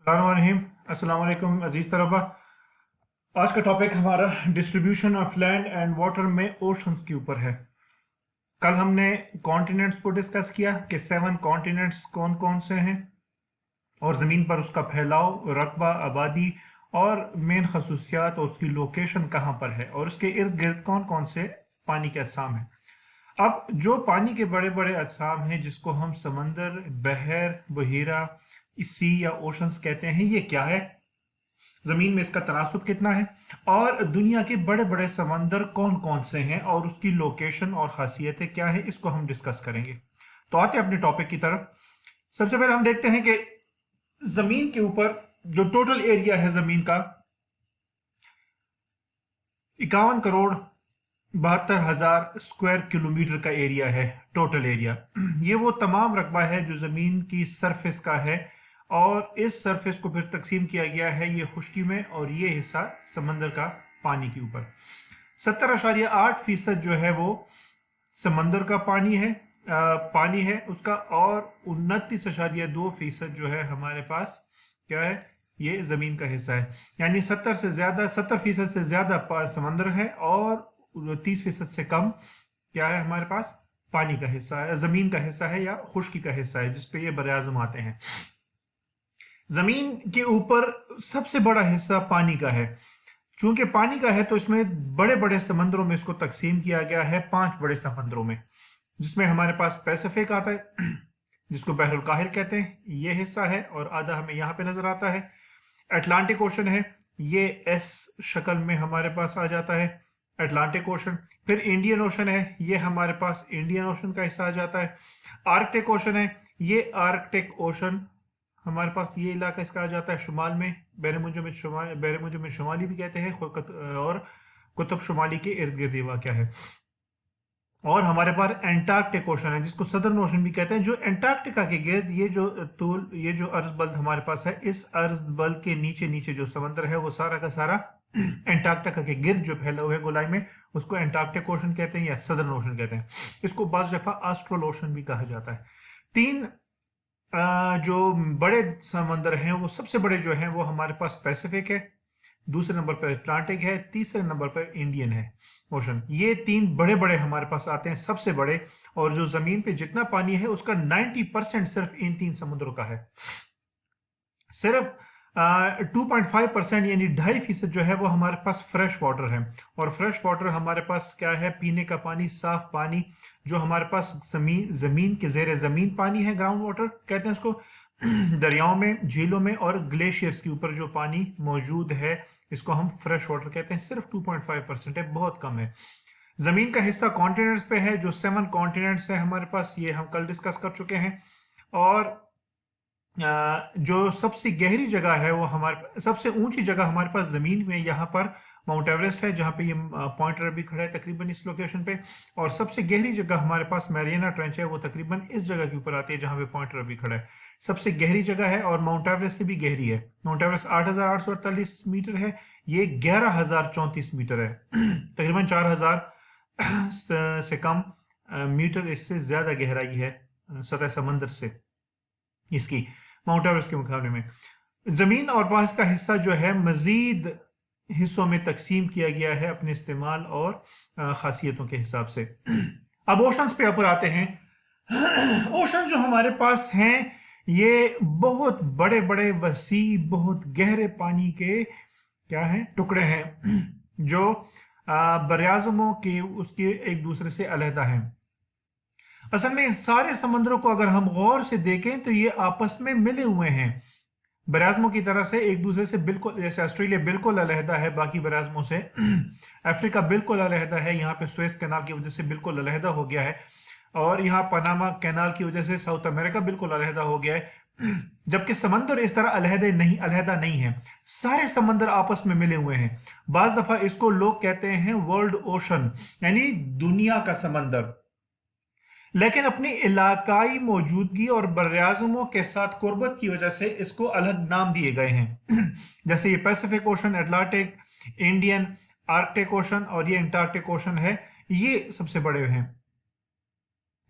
अस्सलाम वालेकुम अजीज तलबा। आज का टॉपिक हमारा distribution of land and water में ओशंस के ऊपर है। कल हमने कॉन्टिनेंट्स को डिस्कस किया कि 7 कॉन्टिनेंट्स कौन कौन से हैं और ज़मीन पर उसका फैलाव, रकबा, आबादी और मेन खसूसियात और उसकी लोकेशन कहाँ पर है और उसके इर्द गिर्द कौन कौन से पानी के अजसाम हैं। अब जो पानी के बड़े बड़े अजसाम हैं जिसको हम समंदर, बहर, बहीरा, सी या ओशंस कहते हैं, ये क्या है, जमीन में इसका तनासुब कितना है और दुनिया के बड़े बड़े समंदर कौन कौन से हैं और उसकी लोकेशन और खासियतें क्या है, इसको हम डिस्कस करेंगे। तो आते हैं अपने टॉपिक की तरफ। सबसे पहले हम देखते हैं कि जमीन के ऊपर जो टोटल एरिया है जमीन का 51,72,000 स्क्वायर किलोमीटर का एरिया है, टोटल एरिया। ये वो तमाम रकबा है जो जमीन की सरफेस का है और इस सरफेस को फिर तकसीम किया गया है ये खुश्की में और ये हिस्सा समंदर का पानी के ऊपर। 70.8% जो है वो समंदर का पानी है उसका, और 29.2% जो है हमारे पास क्या है, ये जमीन का हिस्सा है। यानी 70% से ज्यादा समंदर है और 30% से कम क्या है हमारे पास, पानी का हिस्सा है, जमीन का हिस्सा है या खुश्की का हिस्सा है जिसपे ये बरआज़म आते हैं। जमीन के ऊपर सबसे बड़ा हिस्सा पानी का है। चूंकि पानी का है तो इसमें बड़े बड़े समंदरों में इसको तकसीम किया गया है, 5 बड़े समंदरों में, जिसमें हमारे पास पैसिफिक आता है जिसको बहरुल काहिल कहते हैं, ये हिस्सा है और आधा हमें यहाँ पे नजर आता है। अटलांटिक ओशन है, ये एस शक्ल में हमारे पास आ जाता है, अटलांटिक ओशन। फिर इंडियन ओशन है, ये हमारे पास इंडियन ओशन का हिस्सा आ जाता है। आर्कटिक ओशन है, ये आर्कटिक ओशन हमारे पास, ये इलाका इसका आ जाता है शुमाल में, बैरमुंज में शुमाली भी कहते हैं, और कुतुब शुमाली के इर्द गिर्द वाक़या है। और हमारे पास एंटार्कटिक ओशन है जिसको सदर्न ओशन भी कहते हैं, जो एंटार्क्टिका के गिर्द ये जो अर्ज बल्द हमारे पास है, इस अर्ज बल्द के नीचे नीचे जो समंदर है वो सारा का सारा एंटार्क्टिका के गिर्द जो फैला हुआ है गोलाई में, उसको एंटार्क्टिक ओशन कहते हैं या सदर्न ओशन कहते हैं। इसको बाज़ दफा ऑस्ट्रल ओशन भी कहा जाता है। 3 जो बड़े समंदर हैं वो सबसे बड़े जो हैं वो हमारे पास पैसिफिक है, दूसरे नंबर पर अटलांटिक है, तीसरे नंबर पर इंडियन है ओशन। ये 3 बड़े बड़े हमारे पास आते हैं, सबसे बड़े, और जो जमीन पे जितना पानी है उसका 90% सिर्फ इन 3 समुद्रों का है। सिर्फ 2.5% यानी 2.5% जो है वो हमारे पास फ्रेश वाटर है, और फ्रेश वाटर हमारे पास क्या है, पीने का पानी, साफ पानी, जो हमारे पास जमीन के जेर जमीन पानी है, ग्राउंड वाटर कहते हैं उसको। दरियाओं में, झीलों में और ग्लेशियर्स के ऊपर जो पानी मौजूद है इसको हम फ्रेश वाटर कहते हैं, सिर्फ 2.5% है, बहुत कम है। जमीन का हिस्सा कॉन्टिनेंट्स पे है, जो 7 कॉन्टिनेंट्स है हमारे पास, ये हम कल डिस्कस कर चुके हैं। और जो सबसे गहरी जगह है वो हमारे, सबसे ऊंची जगह हमारे पास जमीन में यहाँ पर माउंट एवरेस्ट है, जहाँ पे ये पॉइंट रबी खड़ा है तकरीबन इस लोकेशन पे, और सबसे गहरी जगह हमारे पास मैरियाना ट्रेंच है, वो तकरीबन इस जगह के ऊपर आती है जहाँ पे पॉइंट रबी खड़ा है, सबसे गहरी जगह है और माउंट एवरेस्ट से भी गहरी है। माउंट एवरेस्ट 8,848 मीटर है, ये 11,034 मीटर है, तकरीबन 4,000 से कम मीटर इससे ज्यादा गहराई है सतह समंदर से इसकी, माउंट एवरेस्ट के मुकाबले में। जमीन और पास का हिस्सा जो है मजीद हिस्सों में तकसीम किया गया है अपने इस्तेमाल और खासियतों के हिसाब से। अब ओशंस पे ऊपर आते हैं। ओशन जो हमारे पास हैं ये बहुत बड़े बड़े वसी, बहुत गहरे पानी के क्या हैं, टुकड़े हैं जो बरआज़मों के उसके एक दूसरे से अलहदा हैं। असल में सारे समंदरों को अगर हम गौर से देखें तो ये आपस में मिले हुए हैं बराज़मों की तरह से, एक दूसरे से बिल्कुल, जैसे ऑस्ट्रेलिया बिल्कुल अलहदा है बाकी बराज़मों से, अफ्रीका बिल्कुल अलहदा है, यहाँ पे सुएज कैनाल की वजह से बिल्कुल अलहदा हो गया है, और यहाँ पनामा कैनाल की वजह से साउथ अमेरिका बिल्कुल अलहदा हो गया है। जबकि समंदर इस तरह अलहदा नहीं है, सारे समंदर आपस में मिले हुए हैं। बाज दफा इसको लोग कहते हैं वर्ल्ड ओशन, यानी दुनिया का समंदर, लेकिन अपनी इलाकाई मौजूदगी और बरआज़मों के साथ कुर्बत की वजह से इसको अलग नाम दिए गए हैं। जैसे ये Pacific ocean, Atlantic, Indian, Arctic ocean और ये एंटार्क्टिक ओशन है, ये सबसे बड़े हैं।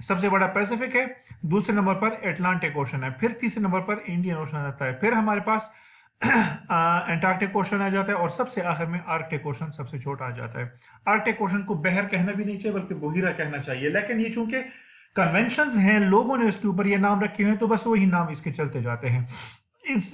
सबसे बड़ा पैसिफिक है, दूसरे नंबर पर एटलांटिक ओशन है, फिर तीसरे नंबर पर इंडियन ओशन आता है, फिर हमारे पास एंटार्क्टिक ओशन आ जाता है, और सबसे आखिर में आर्कटिक ओशन सबसे छोटा आ जाता है। आर्कटिक ओशन को बहर कहना भी नहीं चाहिए बल्कि बहिरा कहना चाहिए, लेकिन ये चूंकि कन्वेंशंस हैं, लोगों ने इसके ऊपर ये नाम रखे हुए हैं, तो बस वही नाम इसके चलते जाते हैं।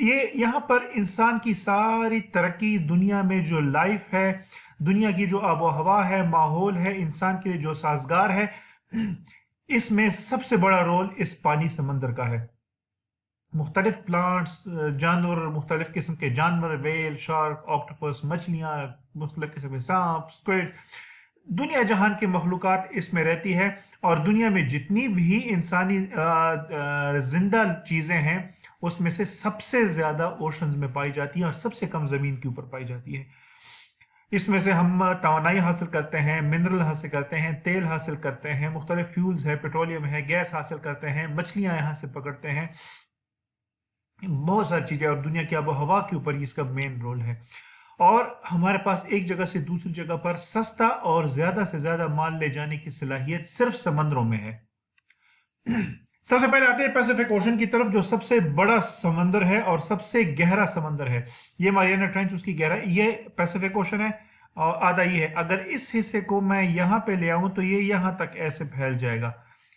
ये यहाँ पर इंसान की सारी तरक्की, दुनिया में जो लाइफ है, दुनिया की जो आबो हवा है, माहौल है, इंसान के लिए जो साजगार है, इसमें सबसे बड़ा रोल इस पानी समंदर का है। मुख्तलिफ प्लांट्स, जानवर, मुख्तलिफ किस्म के जानवर, वेल, शार्क, ऑक्टोपस, मछलियाँ, मुख्तलिफ किस्म के सांप, स्क्विड, दुनिया जहान की मखलूक़ात इसमें रहती है। और दुनिया में जितनी भी इंसानी जिंदा चीज़ें हैं, उसमें से सबसे ज़्यादा ओशंस में पाई जाती हैं और सबसे कम ज़मीन के ऊपर पाई जाती है। इसमें से हम तवानाई हासिल करते हैं, मिनरल हासिल करते हैं, तेल हासिल करते हैं, मुख्तलिफ फ्यूल्स है, पेट्रोलियम है, गैस हासिल करते हैं, मछलियाँ यहाँ से पकड़ते हैं, बहुत सारी चीज़ें, और दुनिया की आबो हवा के ऊपर इसका मेन रोल है। और हमारे पास एक जगह से दूसरी जगह पर सस्ता और ज्यादा से ज्यादा माल ले जाने की सलाहियत सिर्फ समंदरों में है। सबसे पहले आते हैं पैसिफिक ओशन की तरफ, जो सबसे बड़ा समंदर है और सबसे गहरा समंदर है। ये मारियाना ट्रेंच, उसकी गहराई, ये पैसिफिक ओशन है और आधा ये है। अगर इस हिस्से को मैं यहां पे ले आऊं तो ये यहां तक ऐसे फैल जाएगा,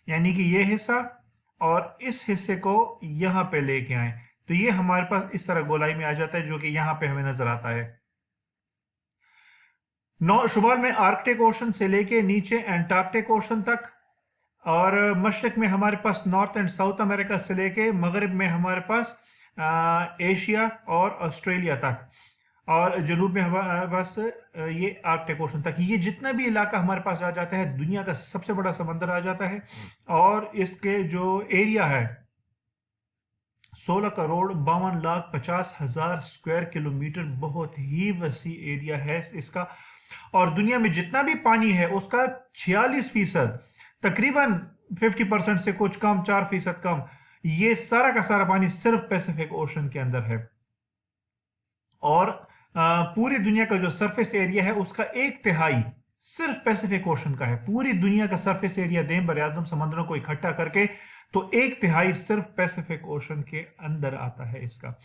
यानी कि ये हिस्सा और इस हिस्से को यहां पे लेके आए तो ये हमारे पास इस तरह गोलाई में आ जाता है, जो कि यहां पे हमें नजर आता है। शुमाल में आर्कटिक ओशन से लेके नीचे एंटार्क्टिक ओशन तक, और मशरक में हमारे पास नॉर्थ एंड साउथ अमेरिका से लेके मगरब में हमारे पास एशिया और ऑस्ट्रेलिया तक, और जनूब में हमारे पास ये आर्कटिक ओशन तक। ये जितना भी इलाका हमारे पास आ जाता है, दुनिया का सबसे बड़ा समंदर आ जाता है। और इसके जो एरिया है 16,52,50,000 स्क्वायर किलोमीटर, बहुत ही वसी एरिया है इसका। और दुनिया में जितना भी पानी है उसका 46%, तकरीबन 50% से कुछ कम, 4% कम, ये सारा का सारा पानी सिर्फ पैसिफिक ओशन के अंदर है। और पूरी दुनिया का जो सरफेस एरिया है उसका 1/3 सिर्फ पैसिफिक ओशन का है। पूरी दुनिया का सरफेस एरिया दें बर आजम समंदरों को इकट्ठा करके तो 1/3 सिर्फ पैसिफिक ओशन के अंदर आता है इसका।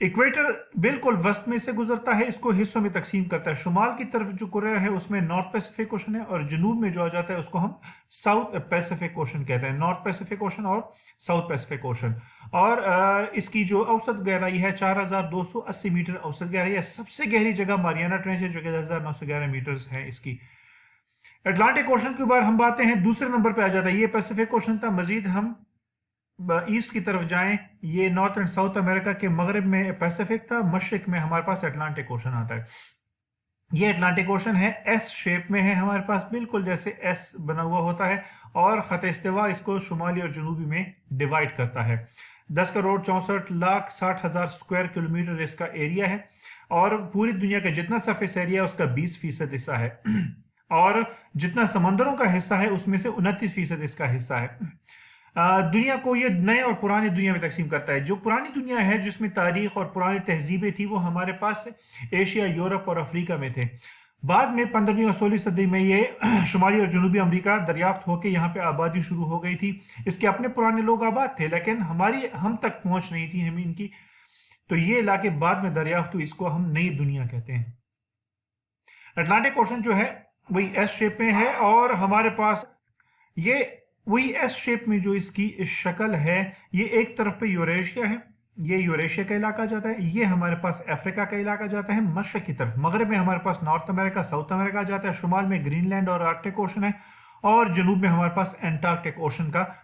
इक्वेटर बिल्कुल वस्त में से गुजरता है, इसको हिस्सों में तकसीम करता है। शुमाल की तरफ जो कुर्रा है उसमें नॉर्थ पैसिफिक ओशन है, और जनूब में जो आ जाता है उसको हम साउथ पैसिफिक ओशन कहते हैं। नॉर्थ पैसिफिक ओशन और साउथ पैसिफिक ओशन। और इसकी जो औसत गहराई है 4,280 मीटर औसत गहराई है। सबसे गहरी जगह मारियाना ट्रेंच है जो कि 10,911 मीटर है इसकी। अटलांटिक ओशन के ऊपर हम बातें हैं, दूसरे नंबर पे आ जाता है। ये पैसिफिक ओशन था। मजीद हम ईस्ट की तरफ जाएं, ये नॉर्थ एंड साउथ अमेरिका के मगरब में पैसिफिक था, मशरिक में हमारे पास अटलांटिक ओशन आता है। ये अटलांटिक ओशन है, एस शेप में है हमारे पास, बिल्कुल जैसे एस बना हुआ होता है, और खत इस्तिवा इसको शुमाली और जनूबी में डिवाइड करता है। 10,64,60,000 स्क्वायर किलोमीटर इसका एरिया है, और पूरी दुनिया का जितना सरफेस एरिया है उसका 20% हिस्सा है, और जितना समंदरों का हिस्सा है उसमें से 29% इसका हिस्सा है। दुनिया को ये नए और पुरानी दुनिया में तकसीम करता है। जो पुरानी दुनिया है जिसमें तारीख और पुरानी तहजीबें थी वो हमारे पास एशिया, यूरोप और अफ्रीका में थे। बाद में 15वीं और 16वीं सदी में ये शुमाली और जनूबी अमेरिका दरियाफ्त होकर यहाँ पे आबादी शुरू हो गई थी। इसके अपने पुराने लोग आबाद थे, लेकिन हम तक पहुंच नहीं थी हमें इनकी, तो ये इलाके बाद में दरियाफ्त हुई, इसको हम नई दुनिया कहते हैं। अटलांटिक ओशन जो है वही एस शेप में है, और हमारे पास ये वही एस शेप में जो इसकी शक्ल है, ये एक तरफ पे यूरेशिया है, ये यूरेशिया का इलाका जाता है, ये हमारे पास अफ्रीका का इलाका जाता है मशरक की तरफ। मगरब में हमारे पास नॉर्थ अमेरिका, साउथ अमेरिका जाता है, शुमाल में ग्रीनलैंड और आर्कटिक ओशन है, और जनूब में हमारे पास एंटार्क्टिक ओशन का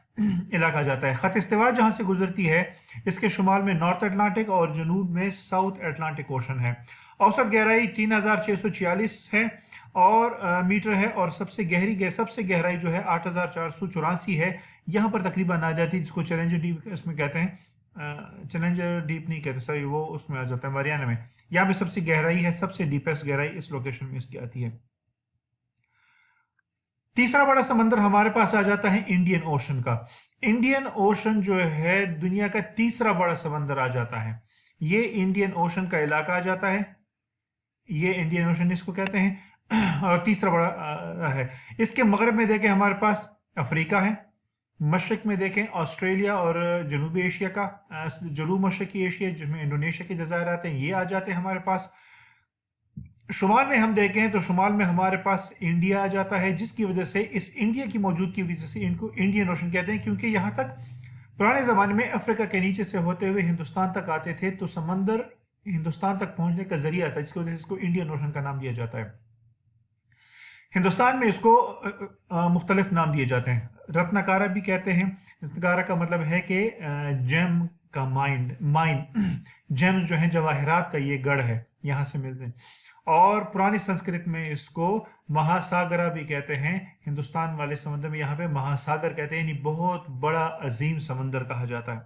इलाका जाता है। खत इस्तिवा जहां से गुजरती है इसके शुमाल में नॉर्थ अटलांटिक और जनूब में साउथ अटलांटिक ओशन है। औसत गहराई 3,646 है और मीटर है, और सबसे गहराई जो है 8,484 है। यहाँ पर तकरीबन आ जाती है, जिसको चैलेंजर डीप इसमें कहते हैं, चैलेंजर डीप नहीं कहते सही, वो उसमें आ जाता है मारियाना में। यहाँ पे सबसे गहराई है, सबसे डीपेस्ट गहराई इस लोकेशन में इसकी आती है। तीसरा बड़ा समंदर हमारे पास आ जाता है इंडियन ओशन का। इंडियन ओशन जो है दुनिया का तीसरा बड़ा समंदर आ जाता है। ये इंडियन ओशन का इलाका आ जाता है, ये इंडियन ओशन इसको कहते हैं, और तीसरा बड़ा है। इसके मगरब में देखें हमारे पास अफ्रीका है, मशरक में देखें ऑस्ट्रेलिया और जनूबी एशिया का, जनूब मशरकी एशिया जिसमें इंडोनेशिया के जज़ायर आते हैं, ये आ जाते हैं हमारे पास। शुमाल में हम देखें तो शुमाल में हमारे पास इंडिया आ जाता है, जिसकी वजह से इस इंडिया की मौजूदगी की वजह से इनको इंडियन ओशन कहते हैं, क्योंकि यहाँ तक पुराने ज़माने में अफ्रीका के नीचे से होते हुए हिंदुस्तान तक आते थे, तो समंदर हिंदुस्तान तक पहुंचने का जरिया था, जिसकी वजह से इसको इंडियन ओशन का नाम दिया जाता है। हिंदुस्तान में इसको मुख्तलिफ नाम दिए जाते हैं, रत्नाकारा भी कहते हैं। रत्नाकारा का मतलब है कि जेम का माइन जेम्स जो है जवाहरात का ये गढ़ है, यहाँ से मिलते हैं। और पुरानी संस्कृत में इसको महासागरा भी कहते हैं, हिंदुस्तान वाले समंदर में यहाँ पे महासागर कहते हैं, यानी बहुत बड़ा अजीम समंदर कहा जाता है।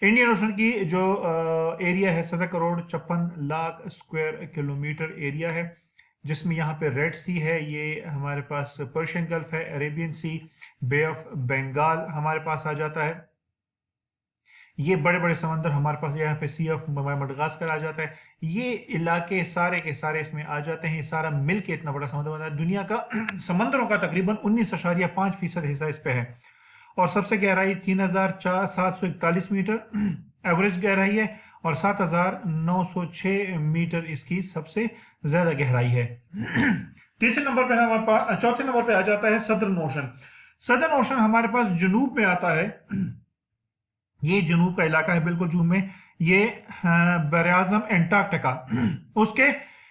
इंडियन ओशन की जो एरिया है 17 crore 56 lakh square kilometre area है, जिसमें यहाँ पे रेड सी है, ये हमारे पास पर्शियन गल्फ है, Arabian sea, bay of Bengal हमारे पास आ जाता है। ये बड़े बड़े समंदर हमारे पास, यहाँ पे सी ऑफ मडगास्कर आ जाता है। ये इलाके सारे के सारे इसमें आ जाते हैं, ये सारा मिल के इतना बड़ा समुद्र बनता है। दुनिया का समंदरों का तकरीबन 19.5% हिस्सा इस पे है, और सबसे गहराई 3741 मीटर एवरेज गहराई है, और 7906 मीटर इसकी सबसे ज्यादा गहराई है। तीसरे नंबर पे हमारे पास, चौथे नंबर पे आ जाता है सदर्न ओशन। सदर्न ओशन हमारे पास जनूब में आता है, ये जनूब का इलाका है, बिल्कुल जनूब में। ये बराज़म एंटार्क्टिका उसके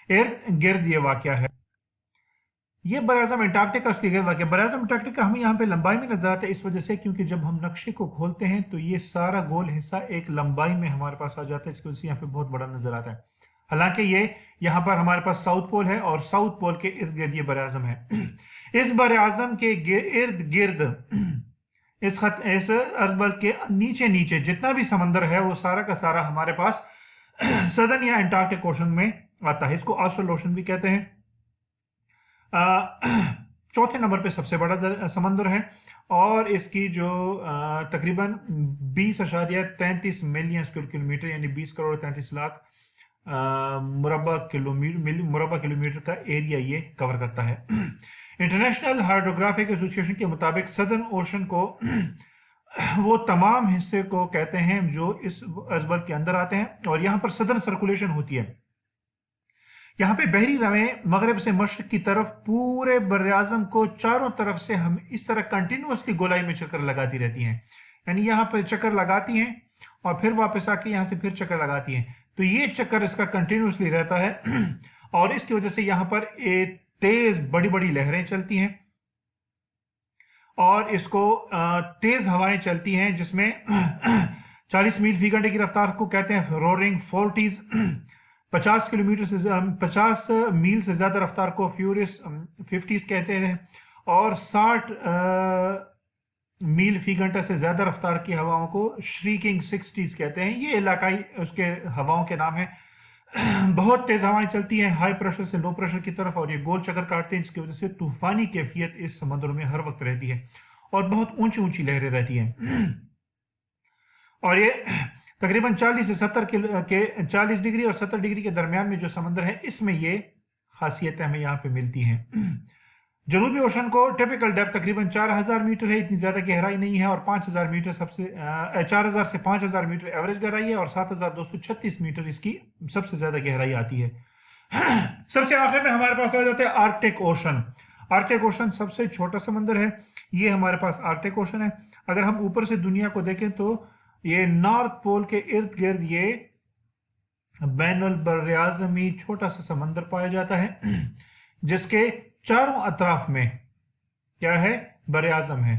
इर्द गिर्द ये वाक़या है। ये बराज़म एंटार्क्टिका उसके गिर्द वाक़या। बराज़म एंटार्क्टिका हमें यहाँ पे लंबाई में नजर आता है, इस वजह से क्योंकि जब हम नक्शे को खोलते हैं तो ये सारा गोल हिस्सा एक लंबाई में हमारे पास आ जाता है, इसकी वजह से यहाँ पे बहुत बड़ा नजर आता है। हालांकि ये यहाँ पर हमारे पास साउथ पोल है, और साउथ पोल के इर्द गिर्द ये बराज़म है। इस बराज़म के इर्द गिर्द इस अर्जबल के नीचे नीचे जितना भी समंदर है वो सारा का सारा हमारे पास सदर्न या एंटार्क्टिक ओशन में आता है। इसको ऑस्ट्रल ओशन भी कहते हैं। चौथे नंबर पे सबसे बड़ा समंदर है, और इसकी जो तकरीबन 20.33 मिलियन स्क्वायर किलोमीटर यानी 20 करोड़ 33 लाख मुरबा किलोमीटर का एरिया ये कवर करता है। इंटरनेशनल हाइड्रोग्राफिक एसोसिएशन के मुताबिक सदर्न ओशन को वो तमाम हिस्से को कहते हैं जो इस अर्जबल के अंदर आते हैं, और यहाँ पर सदर्न सर्कुलेशन होती है। यहाँ पे बहरी रवें मगरब से मशरक की तरफ पूरे बराज़म को चारों तरफ से हम इस तरह कंटिन्यूसली गोलाई में चक्कर लगाती रहती हैं, यानी यहाँ पे चक्कर लगाती हैं और फिर वापस आके यहाँ से फिर चक्कर लगाती हैं, तो ये चक्कर इसका कंटिन्यूसली रहता है। और इसकी वजह से यहाँ पर एक तेज बड़ी बड़ी लहरें चलती हैं, और इसको तेज हवाएं चलती हैं, जिसमें 40 मील फी घंटे की रफ्तार को कहते हैं रोरिंग फोर्टीज। 50 मील से ज्यादा रफ्तार को फ्यूरियस 50s कहते हैं, और 60 मील फी घंटा से ज्यादा रफ्तार की हवाओं को श्रीकिंग 60s कहते हैं। ये इलाकाई उसके हवाओं के नाम है। बहुत तेज हवाएं चलती हैं हाई प्रेशर से लो प्रेशर की तरफ, और ये गोल चक्कर काटते हैं, जिसकी वजह से तूफानी कैफियत इस समुद्र में हर वक्त रहती है, और बहुत ऊंची ऊंची लहरें रहती हैं। और ये तकरीबन 40 से 70 के 40 डिग्री और 70 डिग्री के दरमियान में जो समंदर है, इसमें ये खासियतें हमें यहाँ पे मिलती हैं। जनूबी ओशन को टिपिकल डेप्थ तकरीबन 4000 मीटर है, इतनी ज्यादा गहराई नहीं है, और 5000 मीटर सबसे 4000 से 5000 मीटर एवरेज गहराई है, और 7236 मीटर इसकी सबसे ज्यादा गहराई आती है। सबसे आखिर में हमारे पास आ जाता है आर्कटिक ओशन। आर्कटिक ओशन सबसे छोटा समंदर है, ये हमारे पास आर्कटिक ओशन है। अगर हम ऊपर से दुनिया को देखें तो ये नॉर्थ पोल के इर्द गिर्द ये बैनुल बर्राज़मी छोटा सा समंदर पाया जाता है, जिसके चारों अतराफ में क्या है, बराज़म है।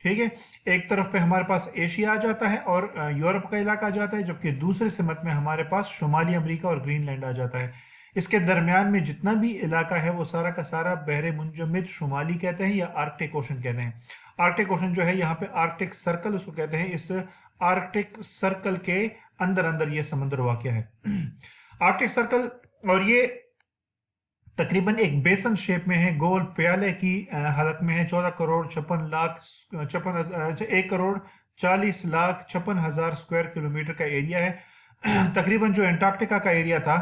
ठीक है, एक तरफ पे हमारे पास एशिया आ जाता है और यूरोप का इलाका आ जाता है, जबकि दूसरे सिमत में हमारे पास शुमाली अमेरिका और ग्रीनलैंड आ जाता है। इसके दरमियान में जितना भी इलाका है वो सारा का सारा बहरे मुंजमद शुमाली कहते हैं या आर्कटिक ओशन कहते हैं। आर्कटिक ओशन जो है यहाँ पे आर्कटिक सर्कल उसको कहते हैं, इस आर्कटिक सर्कल के अंदर अंदर ये समुद्र वाक़या है। आर्कटिक सर्कल, और ये तकरीबन एक बेसन शेप में है, गोल प्याले की हालत में है। 1 करोड़ 40 लाख 56 हजार स्क्वायर किलोमीटर का एरिया है। तकरीबन जो एंटार्क्टिका का एरिया था,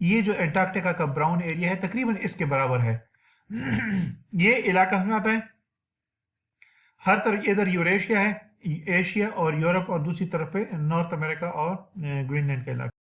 ये जो एंटार्क्टिका का ब्राउन एरिया है, तकरीबन इसके बराबर है। ये इलाका में आता है। ہر طرف ادھر یوریشیا ہے، ایشیا اور یورپ، اور دوسری طرف پہ نارتھ امریکہ اور گرین لینڈ کا علاقہ.